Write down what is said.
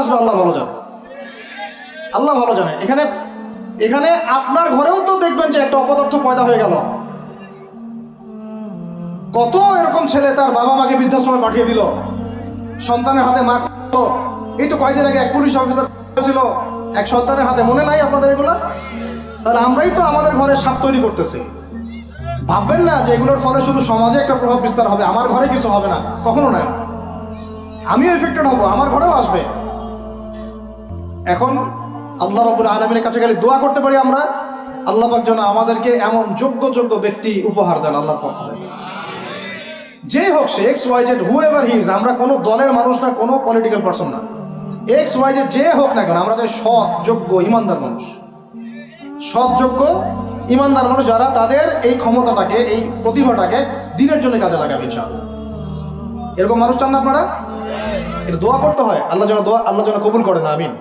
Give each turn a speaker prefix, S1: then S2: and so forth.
S1: আসবে আল্লাহ ভালো জানে, আল্লাহ ভালো জানে। এখানে এখানে আপনার ঘরেও তো দেখবেন যে একটা অপদার্থ পয়দা হয়ে গেল। কত এরকম ছেলে তার বাবা মাকে বৃদ্ধাশ্রমে পাঠিয়ে দিল, সন্তানের হাতে মা খুঁজল। এই তো কয়েকদিন আগে এক পুলিশ অফিসার ছিল এক সন্তানের হাতে, মনে নাই আপনাদের এগুলা? তাহলে আমরাই তো আমাদের ঘরে সাপ তৈরি করতেছি। ভাববেন না যে এগুলোর ফলে শুধু সমাজে একটা প্রভাব বিস্তার হবে, আমার ঘরে কিছু হবে না, কখনো না। আমিও এফেক্টেড হব, আমার ঘরেও আসবে। এখন আল্লাহ রাব্বুল আলামিনের কাছে গেলে দোয়া করতে পারি আমরা, আল্লাহ পাক যেন আমাদেরকে এমন যোগ্য যোগ্য ব্যক্তি উপহার দেন আল্লাহর পক্ষ থেকে। যে হোক সে x y z, however he is, আমরা কোনো দলের মানুষ না, কোনো পলিটিক্যাল পারসন না। এক্স ওয়াই জেড যে হোক না কেন, আমরা চাই সৎ, যোগ্য, ইমানদার মানুষ। সৎ, যোগ্য, ইমানদার মানুষ যারা তাদের এই ক্ষমতাটাকে, এই প্রতিভাটাকে দিনের জন্য কাজে লাগাবে ইনশাআল্লাহ। এরকম মানুষ চান না আপনারা? এটা দোয়া করতে হয়, আল্লাহ যেন কবুল করেন, আমিন।